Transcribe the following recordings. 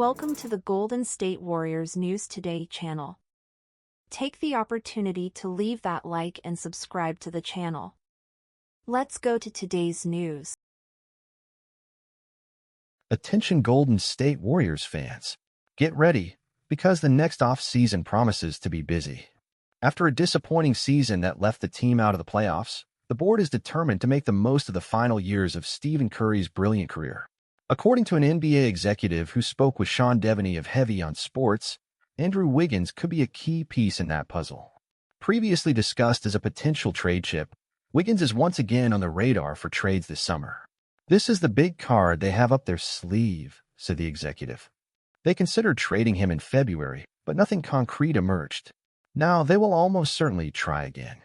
Welcome to the Golden State Warriors News Today channel. Take the opportunity to leave that like and subscribe to the channel. Let's go to today's news. Attention Golden State Warriors fans. Get ready, because the next off-season promises to be busy. After a disappointing season that left the team out of the playoffs, the board is determined to make the most of the final years of Stephen Curry's brilliant career. According to an NBA executive who spoke with Sean Devaney of Heavy on Sports, Andrew Wiggins could be a key piece in that puzzle. Previously discussed as a potential trade chip, Wiggins is once again on the radar for trades this summer. "This is the big card they have up their sleeve," said the executive. They considered trading him in February, but nothing concrete emerged. Now they will almost certainly try again.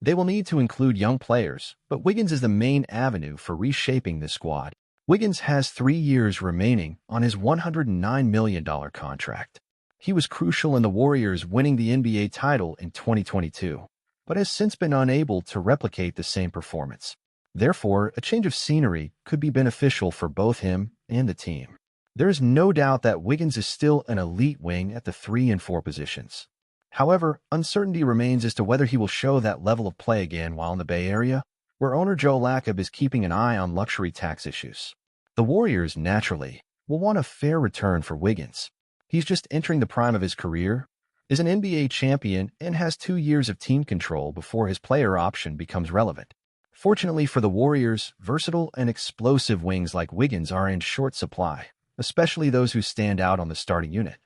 They will need to include young players, but Wiggins is the main avenue for reshaping the squad. Wiggins has 3 years remaining on his $109 million contract. He was crucial in the Warriors winning the NBA title in 2022, but has since been unable to replicate the same performance. Therefore, a change of scenery could be beneficial for both him and the team. There is no doubt that Wiggins is still an elite wing at the 3 and 4 positions. However, uncertainty remains as to whether he will show that level of play again while in the Bay Area, where owner Joe Lacob is keeping an eye on luxury tax issues. The Warriors, naturally, will want a fair return for Wiggins. He's just entering the prime of his career, is an NBA champion, and has 2 years of team control before his player option becomes relevant. Fortunately for the Warriors, versatile and explosive wings like Wiggins are in short supply, especially those who stand out on the starting unit.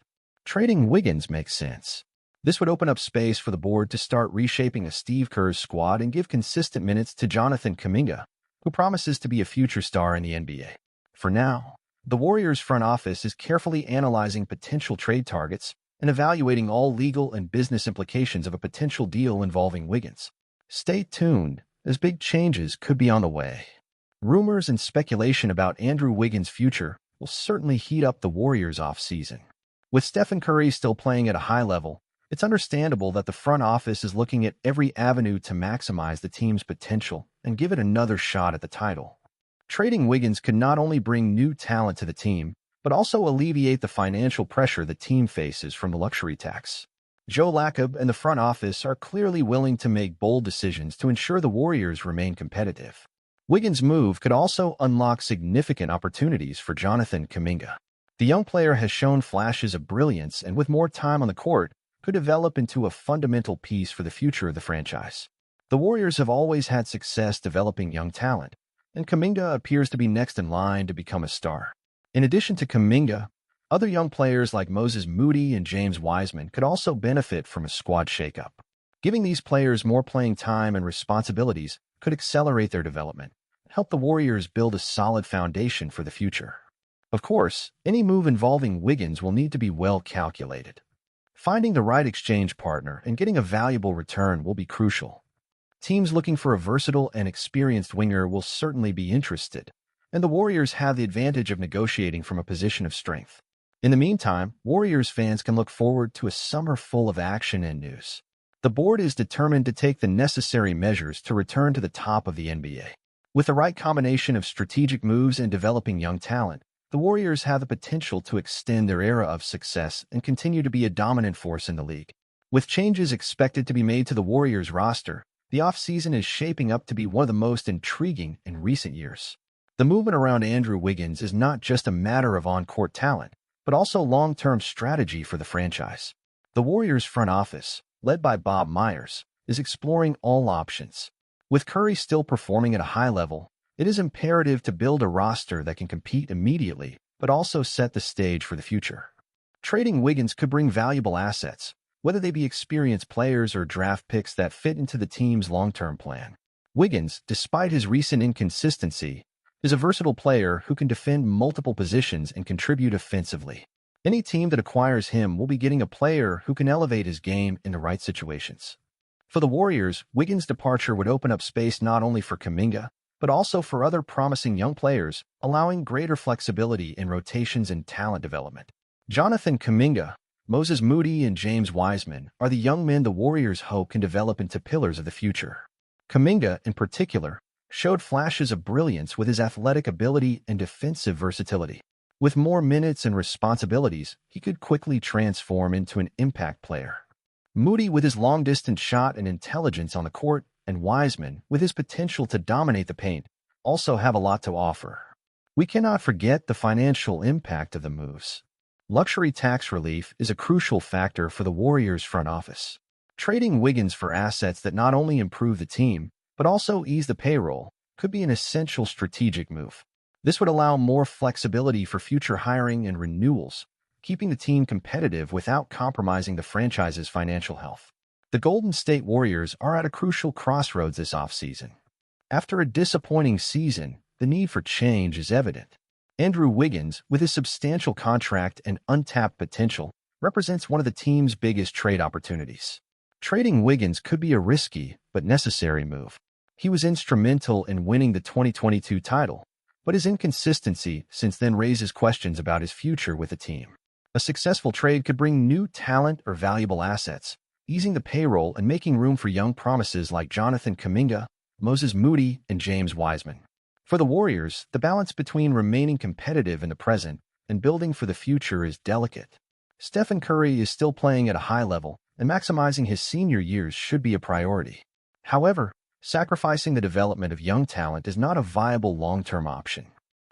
Trading Wiggins makes sense. This would open up space for the board to start reshaping a Steve Kerr's squad and give consistent minutes to Jonathan Kuminga, who promises to be a future star in the NBA. For now, the Warriors front office is carefully analyzing potential trade targets and evaluating all legal and business implications of a potential deal involving Wiggins. Stay tuned, as big changes could be on the way. Rumors and speculation about Andrew Wiggins' future will certainly heat up the Warriors' offseason. With Stephen Curry still playing at a high level, it's understandable that the front office is looking at every avenue to maximize the team's potential and give it another shot at the title. Trading Wiggins could not only bring new talent to the team, but also alleviate the financial pressure the team faces from the luxury tax. Joe Lacob and the front office are clearly willing to make bold decisions to ensure the Warriors remain competitive. Wiggins' move could also unlock significant opportunities for Jonathan Kuminga. The young player has shown flashes of brilliance and with more time on the court, could develop into a fundamental piece for the future of the franchise. The Warriors have always had success developing young talent, and Kuminga appears to be next in line to become a star. In addition to Kuminga, other young players like Moses Moody and James Wiseman could also benefit from a squad shakeup. Giving these players more playing time and responsibilities could accelerate their development, help the Warriors build a solid foundation for the future. Of course, any move involving Wiggins will need to be well calculated. Finding the right exchange partner and getting a valuable return will be crucial. Teams looking for a versatile and experienced winger will certainly be interested, and the Warriors have the advantage of negotiating from a position of strength. In the meantime, Warriors fans can look forward to a summer full of action and news. The board is determined to take the necessary measures to return to the top of the NBA. With the right combination of strategic moves and developing young talent, the Warriors have the potential to extend their era of success and continue to be a dominant force in the league. With changes expected to be made to the Warriors roster, the offseason is shaping up to be one of the most intriguing in recent years. The movement around Andrew Wiggins is not just a matter of on-court talent, but also long-term strategy for the franchise. The Warriors front office, led by Bob Myers, is exploring all options. With Curry still performing at a high level, it is imperative to build a roster that can compete immediately, but also set the stage for the future. Trading Wiggins could bring valuable assets, whether they be experienced players or draft picks that fit into the team's long-term plan. Wiggins, despite his recent inconsistency, is a versatile player who can defend multiple positions and contribute offensively. Any team that acquires him will be getting a player who can elevate his game in the right situations. For the Warriors, Wiggins' departure would open up space not only for Kuminga, but also for other promising young players, allowing greater flexibility in rotations and talent development. Jonathan Kuminga, Moses Moody, and James Wiseman are the young men the Warriors hope can develop into pillars of the future. Kuminga, in particular, showed flashes of brilliance with his athletic ability and defensive versatility. With more minutes and responsibilities, he could quickly transform into an impact player. Moody with his long-distance shot and intelligence on the court, and Wiseman with his potential to dominate the paint, also have a lot to offer. We cannot forget the financial impact of the moves. Luxury tax relief is a crucial factor for the Warriors' front office. Trading Wiggins for assets that not only improve the team, but also ease the payroll, could be an essential strategic move. This would allow more flexibility for future hiring and renewals, keeping the team competitive without compromising the franchise's financial health. The Golden State Warriors are at a crucial crossroads this offseason. After a disappointing season, the need for change is evident. Andrew Wiggins, with his substantial contract and untapped potential, represents one of the team's biggest trade opportunities. Trading Wiggins could be a risky but necessary move. He was instrumental in winning the 2022 title, but his inconsistency since then raises questions about his future with the team. A successful trade could bring new talent or valuable assets, easing the payroll and making room for young promises like Jonathan Kuminga, Moses Moody, and James Wiseman. For the Warriors, the balance between remaining competitive in the present and building for the future is delicate. Stephen Curry is still playing at a high level, and maximizing his senior years should be a priority. However, sacrificing the development of young talent is not a viable long-term option.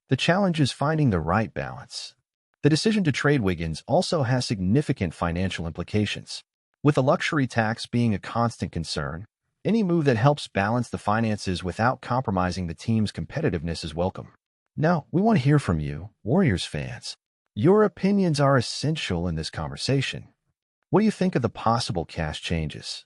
The challenge is finding the right balance. The decision to trade Wiggins also has significant financial implications. With the luxury tax being a constant concern, any move that helps balance the finances without compromising the team's competitiveness is welcome. Now, we want to hear from you, Warriors fans. Your opinions are essential in this conversation. What do you think of the possible cash changes?